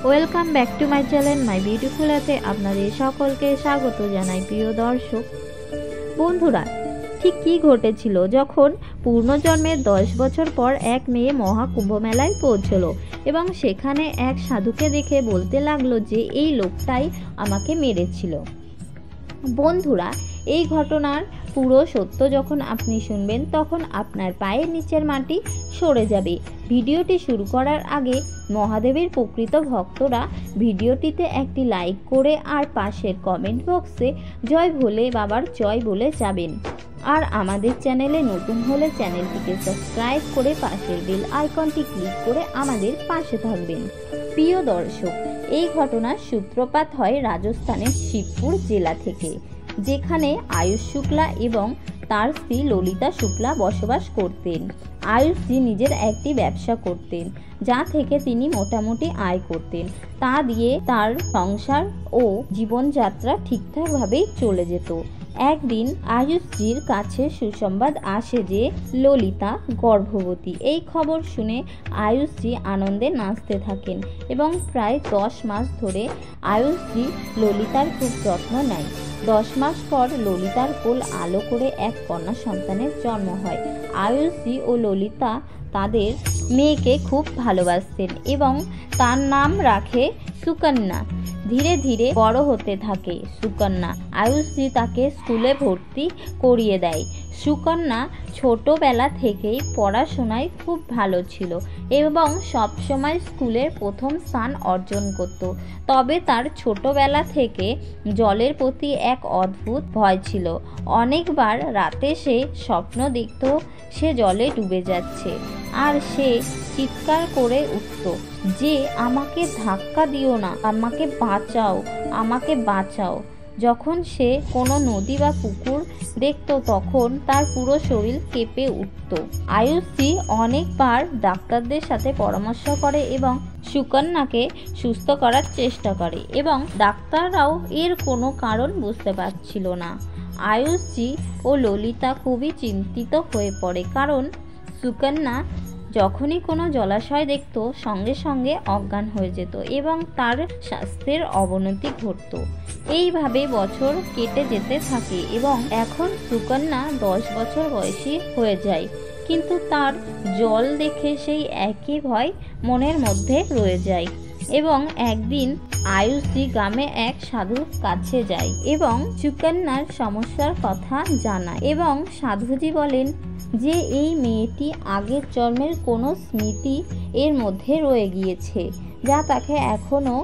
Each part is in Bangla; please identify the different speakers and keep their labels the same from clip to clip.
Speaker 1: Welcome back to my channel my beautiful অ্যাপে আপনাদের সকলকে স্বাগত জানাই। প্রিয় দর্শক বন্ধুরা, ঠিক কী ঘটেছিল যখন পূর্ণজন্মের 10 বছর পর এক মেয়ে মহাকুম্ভ মেলায় পৌঁছলো এবং সেখানে এক সাধুকে দেখে বলতে লাগলো যে এই লোকটাই আমাকে মেরেছিল। বন্ধুরা, এই ঘটনার পুরো সত্য যখন আপনি শুনবেন তখন আপনার পায়ের নিচের মাটি সরে যাবে। ভিডিওটি শুরু করার আগে মহাদেবের প্রকৃত ভক্তরা ভিডিওটিতে একটি লাইক করে আর পাশের কমেন্ট বক্সে জয় ভোলে বাবার জয় বলে যাবেন। আর আমাদের চ্যানেলে নতুন হলে চ্যানেলটিকে সাবস্ক্রাইব করে পাশের বেল আইকনটি ক্লিক করে আমাদের পাশে থাকবেন। প্রিয় দর্শক, এই ঘটনার সূত্রপাত হয় রাজস্থানের শিবপুর জেলা থেকে, যেখানে আয়ুষ শুক্লা এবং তার স্ত্রী ললিতা শুক্লা বসবাস করতেন। আয়ুষজি নিজের একটি ব্যবসা করতেন, যা থেকে তিনি মোটামুটি আয় করতেন। তা দিয়ে তার সংসার ও জীবনযাত্রা ঠিকঠাকভাবেই চলে যেত। একদিন আয়ুষজির কাছে সুসংবাদ আসে যে ললিতা গর্ভবতী। এই খবর শুনে আয়ুষজি আনন্দে নাচতে থাকেন এবং প্রায় 10 মাস ধরে আয়ুষজি ললিতার খুব যত্ন নেয়। 10 মাস পর ললিতার কোল আলো করে এক কন্যা সন্তানের জন্ম হয়। আয়ুষজি ও ললিতা তাদের মেয়েকে খুব ভালোবাসতেন এবং তার নাম রাখে সুকন্যা। ধীরে ধীরে বড় হতে থাকে সুকন্যা। আয়ুষজি তাকে স্কুলে ভর্তি করিয়ে দেয়। সুকন্যা ছোটবেলা থেকেই পড়াশোনায় খুব ভালো ছিল এবং সবসময় স্কুলের প্রথম স্থান অর্জন করত। তবে তার ছোটবেলা থেকে জলের প্রতি এক অদ্ভুত ভয় ছিল। অনেকবার রাতে সে স্বপ্ন দেখত সে জলে ডুবে যাচ্ছে, আর সে চিৎকার করে উঠত যে আমাকে ধাক্কা দিও না, আমাকে বাঁচাও, আমাকে বাঁচাও। যখন সে কোনো নদী বা পুকুর দেখত তখন তার পুরো শরীর কেঁপে উঠত। আয়ুষজি অনেকবার ডাক্তারদের সাথে পরামর্শ করে এবং সুকন্যাকে সুস্থ করার চেষ্টা করে এবং ডাক্তাররাও এর কোনো কারণ বুঝতে পারছিল না। আয়ুষজি ও ললিতা খুবই চিন্তিত হয়ে পড়ে, কারণ সুকন্যা যখনই কোনো জলাশয় দেখত সঙ্গে সঙ্গে অজ্ঞান হয়ে যেত এবং তার স্বাস্থ্যের অবনতি ঘটত। এইভাবে বছর কেটে যেতে থাকে এবং এখন সুকন্যা 10 বছর বয়সী হয়ে যায়, কিন্তু তার জল দেখে সেই একই ভয় মনের মধ্যে রয়ে যায়। এবং একদিন আয়ুষজি গ্রামে এক সাধুর কাছে যায় এবং সুকন্যার সমস্যার কথা জানায় এবং সাধুজি বলেন যে এই মেয়েটি আগের জন্মের কোনো স্মৃতি এর মধ্যে রয়ে গিয়েছে, যা তাকে এখনও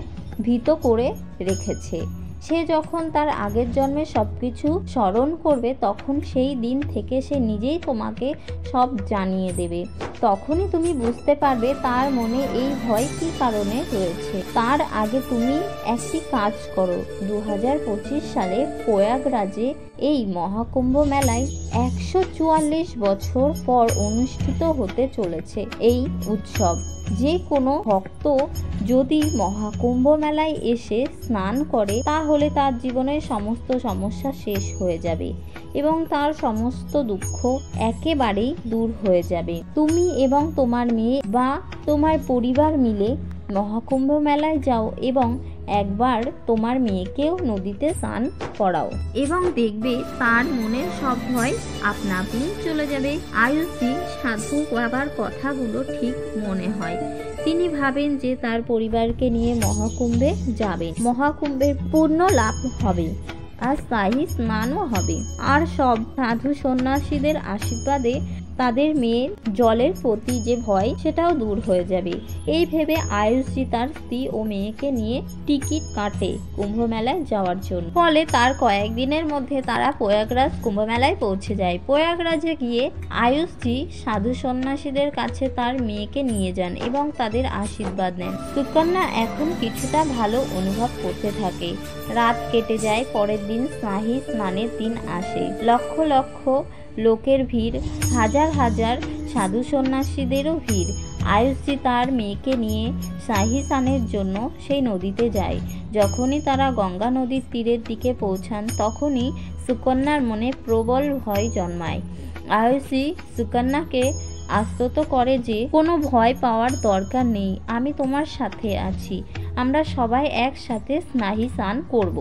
Speaker 1: ভীত করে রেখেছে। সে যখন তার আগের জন্মে সব কিছু স্মরণ করবে তখন সেই দিন থেকে সে নিজেই তোমাকে সব জানিয়ে দেবে। তখনই তুমি বুঝতে পারবে তার মনে এই ভয় কী কারণে রয়েছে। তার আগে তুমি একটি কাজ করো। 2025 সালে প্রয়াগরাজে এই মহাকুম্ভ মেলায় 144 বছর পর অনুষ্ঠিত হতে চলেছে এই উৎসব। যে কোনো ভক্ত যদি মহাকুম্ভ মেলায় এসে স্নান করে তাহলে তার জীবনের সমস্ত সমস্যা শেষ হয়ে যাবে এবং তার সমস্ত দুঃখ একেবারেই দূর হয়ে যাবে। তুমি এবং তোমার মেয়ে বা তোমার পরিবার মিলে মহাকুম্ভ মেলায় যাও এবং একবার তোমার মেয়েকেও নদীতে স্নান করাও এবং দেখবে তার মনের সব ভয় আপনা আপনি চলে যাবে। আয়ুষজি সাধু বাবার কথাগুলো ঠিক মনে হয়। তিনি ভাবেন যে তার পরিবারকে নিয়ে মহাকুম্ভে যাবেন, মহাকুম্ভের পূর্ণ লাভ হবে আর শাহী স্নানও হবে, আর সব সাধু সন্ন্যাসীদের আশীর্বাদে তাদের মেয়ের জলের প্রতি যে ভয় সেটাও দূর হয়ে যাবে। এই ভেবে আয়ুষজি তার স্ত্রী ও মেয়েকে নিয়ে টিকিট কাটে কুম্ভ মেলায় যাওয়ার জন্য। ফলে তার কয়েকদিনের মধ্যে তারা প্রয়াগরাজ কুম্ভ মেলায় পৌঁছে যায়। প্রয়াগরাজে গিয়ে আয়ুষজি সাধু সন্ন্যাসীদের কাছে তার মেয়েকে নিয়ে যান এবং তাদের আশীর্বাদ নেন। সুকন্যা এখন কিছুটা ভালো অনুভব করতে থাকে। রাত কেটে যায়, পরের দিন শাহী স্নানের দিন আসে। লক্ষ লক্ষ লোকের ভিড়, হাজার হাজার সাধু সন্ন্যাসীদেরও ভিড়। আয়ুষজি তার মেয়েকে নিয়ে শাহী স্নানের জন্য সেই নদীতে যায়। যখনই তারা গঙ্গা নদীর তীরের দিকে পৌঁছান তখনই সুকন্যার মনে প্রবল ভয় জন্মায়। আয়ুষজি সুকন্যাকে আশ্বস্ত করে যে কোনো ভয় পাওয়ার দরকার নেই, আমি তোমার সাথে আছি, আমরা সবাই একসাথে স্নাহি স্নান করব।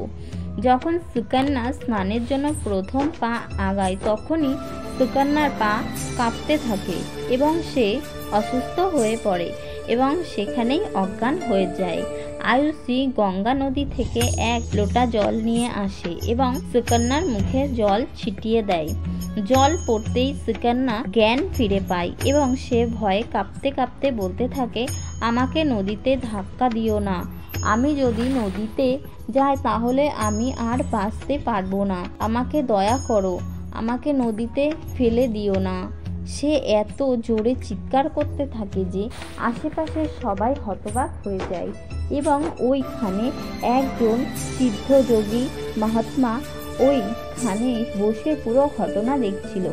Speaker 1: যখন সুকন্যা স্নানের জন্য প্রথম পা আগায় তখনই সুকন্যার পা কাঁপতে থাকে এবং সে অসুস্থ হয়ে পড়ে এবং সেখানেই অজ্ঞান হয়ে যায়। আয়ুষী গঙ্গা নদী থেকে এক লোটা জল নিয়ে আসে এবং সুকন্যার মুখে জল ছিটিয়ে দেয়। জল পড়তেই সুকন্যা জ্ঞান ফিরে পায় এবং সে ভয়ে কাঁপতে কাঁপতে বলতে থাকে, আমাকে নদীতে ধাক্কা দিও না, আমি যদি নদীতে যাই তাহলে আমি আর বাঁচতে পারবো না, আমাকে দয়া করো, আমাকে নদীতে ফেলে দিও না। সে এত জোরে চিৎকার করতে থাকে যে আশেপাশের সবাই হতবাক হয়ে যায় এবং ওইখানে একজন সিদ্ধযোগী মহাত্মা ওইখানে বসে পুরো ঘটনা দেখছিল।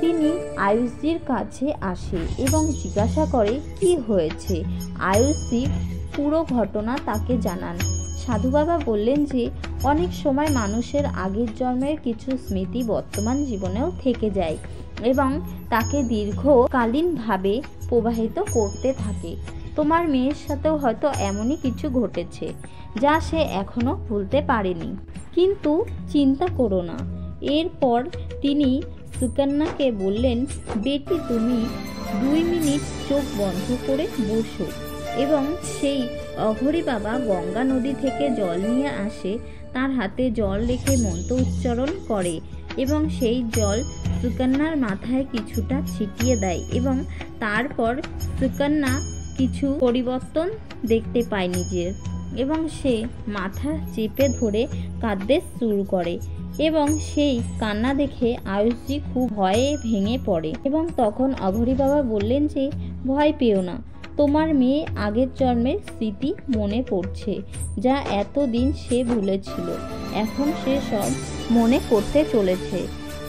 Speaker 1: তিনি আয়ুষজির কাছে আসে এবং জিজ্ঞাসা করে কি হয়েছে। আয়ুষজি পুরো ঘটনা তাকে জানান। সাধু বাবা বললেন যে অনেক সময় মানুষের আগের জন্মের কিছু স্মৃতি বর্তমান জীবনেও থেকে যায় এবং তাকে দীর্ঘকালীনভাবে প্রবাহিত করতে থাকে। তোমার মেয়ের সাথেও হয়তো এমনই কিছু ঘটেছে যা সে এখনো ভুলতে পারেনি, কিন্তু চিন্তা করো না। এরপর তিনি সুকন্যাকে বললেন, বেটি তুমি 2 মিনিট চোখ বন্ধ করে বসো। এবং সেই অঘরী বাবা গঙ্গা নদী থেকে জল নিয়ে আসে, তার হাতে জল রেখে মন্ত্র উচ্চারণ করে এবং সেই জল সুকন্যার মাথায় কিছুটা ছিটিয়ে দেয় এবং তারপর সুকন্যা কিছু পরিবর্তন দেখতে পায় নিজের এবং সে মাথা চেপে ধরে কাঁদতে শুরু করে এবং সেই কান্না দেখে আয়ুষজি খুব ভয়ে ভেঙে পড়ে এবং তখন অঘরী বাবা বললেন যে ভয় পেও না, তোমার মেয়ে আগের জন্মের স্মৃতি মনে পড়ছে যা এতদিন সে ভুলেছিল, এখন সে সব মনে করতে চলেছে।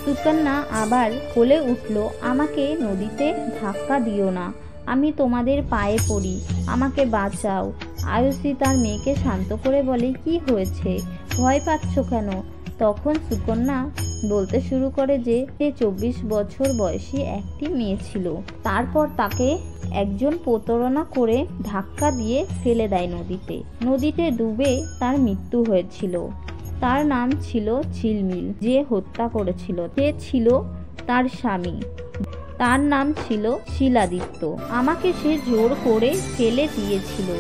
Speaker 1: সুকন্যা আবার বলে উঠল, আমাকে নদীতে ধাক্কা দিও না, আমি তোমাদের পায়ে পড়ি, আমাকে বাঁচাও। আয়ুষী তার মেয়েকে শান্ত করে বলে, কি হয়েছে, ভয় পাচ্ছ কেন? তখন সুকন্যা বলতে শুরু করে যে 24 বছর বয়সী একটি মেয়ে ছিল, তারপর তাকে একজন প্রতারণা করে ধাক্কা দিয়ে ফেলে দেয় নদীতে ডুবে তার মৃত্যু হয়েছিল। তার নাম ছিল ঝিলমিল। যে হত্যা করেছিল সে ছিল তার স্বামী, তার নাম ছিল শিলাদিত্য। আমাকে সে জোর করে ফেলে দিয়েছিল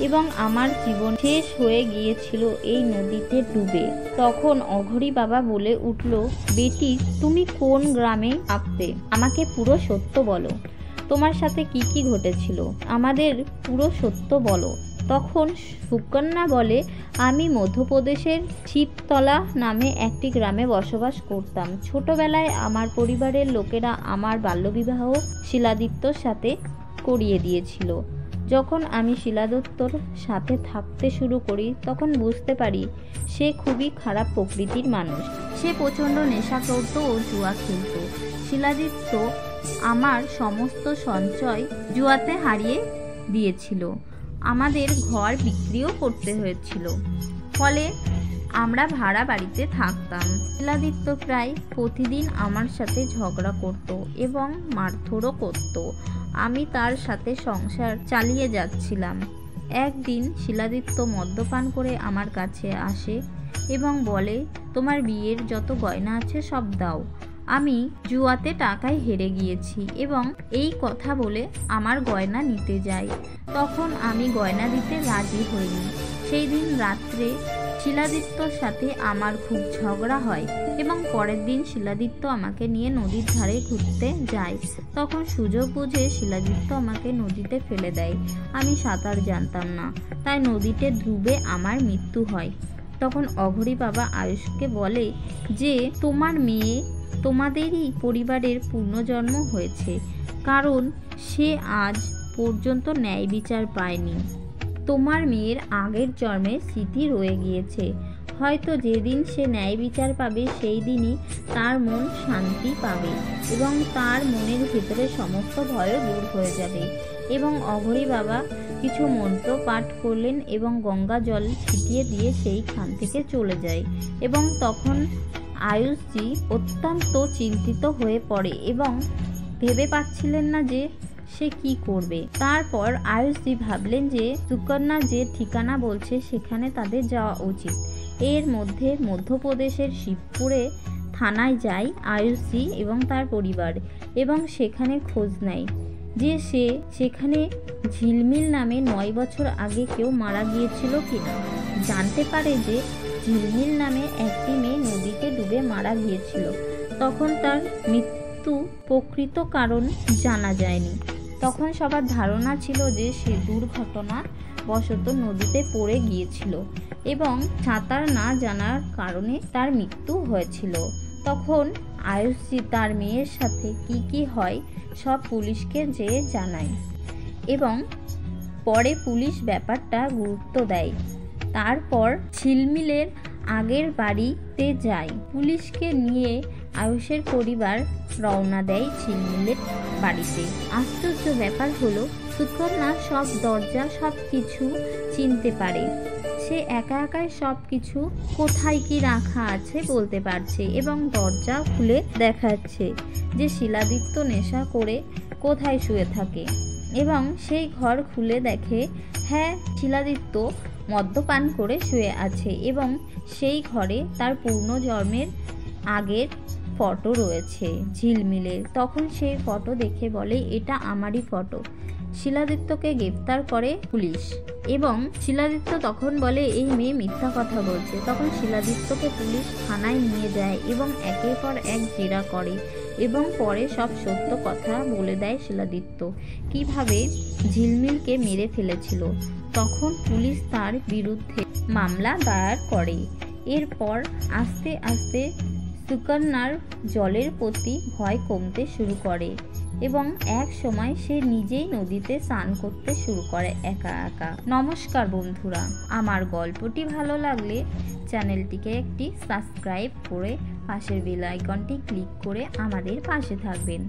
Speaker 1: এবং আমার জীবন শেষ হয়ে গিয়েছিল এই নদীতে ডুবে। তখন অঘরী বাবা বলে উঠল, বেটি তুমি কোন গ্রামে থাকতে, আমাকে পুরো সত্য বলো, তোমার সাথে কি কি ঘটেছিল, আমাদের পুরো সত্য বলো। তখন সুকন্যা বলে, আমি মধ্যপ্রদেশের শিবতলা নামে একটি গ্রামে বসবাস করতাম। ছোটবেলায় আমার পরিবারের লোকেরা আমার বাল্যবিবাহ শিলাদিত্যর সাথে করিয়ে দিয়েছিল। যখন আমি শিলাদত্তর সাথে থাকতে শুরু করি তখন বুঝতে পারি সে খুবই খারাপ প্রকৃতির মানুষ। সে প্রচণ্ড নেশা করত ও জুয়া খেলত। শিলাদিত্য আমার সমস্ত সঞ্চয় জুয়াতে হারিয়ে দিয়েছিল, আমাদের ঘর বিক্রিও করতে হয়েছিল, ফলে আমরা ভাড়া বাড়িতে থাকতাম। শিলাদিত্য প্রায় প্রতিদিন আমার সাথে ঝগড়া করত এবং মারধরও করত। আমি তার সাথে সংসার চালিয়ে যাচ্ছিলাম। একদিন শিলাদিত্য মদ্যপান করে আমার কাছে আসে এবং বলে, তোমার বিয়ের যত গয়না আছে সব দাও, আমি জুয়াতে টাকায় হেরে গিয়েছি এবং এই কথা বলে আমার গয়না নিতে যায়। তখন আমি গয়না দিতে রাজি হইনি। সেই দিন রাত্রে শিলাদিত্যর সাথে আমার খুব ঝগড়া হয় এবং পরের দিন শিলাদিত্য আমাকে নিয়ে নদীর ধারে ঘুরতে যায়। তখন সুযোগ বুঝে শিলাদিত্য আমাকে নদীতে ফেলে দেয়। আমি সাঁতার জানতাম না, তাই নদীতে ডুবে আমার মৃত্যু হয়। তখন অঘরী বাবা আয়ুষকে বলে যে তোমার মেয়ে তোমাদেরই পরিবারের পুনর্জন্ম হয়েছে, কারণ সে আজ পর্যন্ত ন্যায় বিচার পায়নি। তোমার মেয়ের আগের জন্মের স্মৃতি রয়ে গিয়েছে, হয়তো যেদিন সে ন্যায় বিচার পাবে সেই দিনই তার মন শান্তি পাবে এবং তার মনের ভিতরে সমস্ত ভয়ও দূর হয়ে যাবে। এবং অঘরী বাবা কিছু মন্ত্র পাঠ করলেন এবং গঙ্গা জল ছিটিয়ে দিয়ে সেইখান থেকে চলে যায়। এবং তখন আয়ুষজি অত্যন্ত চিন্তিত হয়ে পড়ে এবং ভেবে পাচ্ছিলেন না যে সে কি করবে। তারপর আয়ুষজি ভাবলেন যে সুকন্যা যে ঠিকানা বলছে সেখানে তাদের যাওয়া উচিত। এর মধ্যে মধ্যপ্রদেশের শিবপুরে থানায় যায় আয়ুষজি এবং তার পরিবার, এবং সেখানে খোঁজ নেয় যে সেখানে ঝিলমিল নামে 9 বছর আগে কেউ মারা গিয়েছিল কিনা। জানতে পারে যে ঝিলমিল নামে একটি মেয়ে নদীতে ডুবে মারা গিয়েছিল। তখন তার মৃত্যু প্রকৃত কারণ জানা যায়নি। তখন সবার ধারণা ছিল যে সে দুর্ঘটনা বশত নদীতে পড়ে গিয়েছিল এবং সাঁতার না জানার কারণে তার মৃত্যু হয়েছিল। তখন আয়ুষজি তার মেয়ের সাথে কি হয় সব পুলিশকে যেয়ে জানায় এবং পরে পুলিশ ব্যাপারটা গুরুত্ব দেয়। তারপর ঝিলমিলের আগের বাড়িতে যায়। পুলিশকে নিয়ে আয়ুষের পরিবার রওনা দেয় ঝিলমিলের বাড়িতে। আশ্চর্য ব্যাপার হলো সুকন্যা সব দরজা সব কিছু চিনতে পারে। সে একা একাই সব কিছু কোথায় কি রাখা আছে বলতে পারছে এবং দরজা খুলে দেখাচ্ছে যে শিলাদিত্য নেশা করে কোথায় শুয়ে থাকে, এবং সেই ঘর খুলে দেখে হ্যাঁ শিলাদিত্য মদ্যপান করে শুয়ে আছে এবং সেই ঘরে তার পূর্বজন্মের আগের ফটো রয়েছে ঝিলমিলের। তখন সেই ফটো দেখে বলে এটা আমারই ফটো। শিলাদিত্যকে গ্রেফতার করে পুলিশ এবং শিলাদিত্য তখন বলে এই মেয়ে মিথ্যা কথা বলছে। তখন শিলাদিত্যকে পুলিশ থানায় নিয়ে যায় এবং একের পর এক জেরা করে এবং পরে সব সত্য কথা বলে দেয় শিলাদিত্য কিভাবে ঝিলমিলকে মেরে ফেলেছিল। তখন পুলিশ তার বিরুদ্ধে মামলা দায়ের করে। এরপর আস্তে আস্তে সুকন্যার জলের প্রতি ভয় কমতে শুরু করে এবং এক সময় সে নিজেই নদীতে স্নান করতে শুরু করে একা একা। নমস্কার বন্ধুরা, আমার গল্পটি ভালো লাগলে চ্যানেলটিকে একটি সাবস্ক্রাইব করে পাশের বেল আইকনটি ক্লিক করে আমাদের পাশে থাকবেন।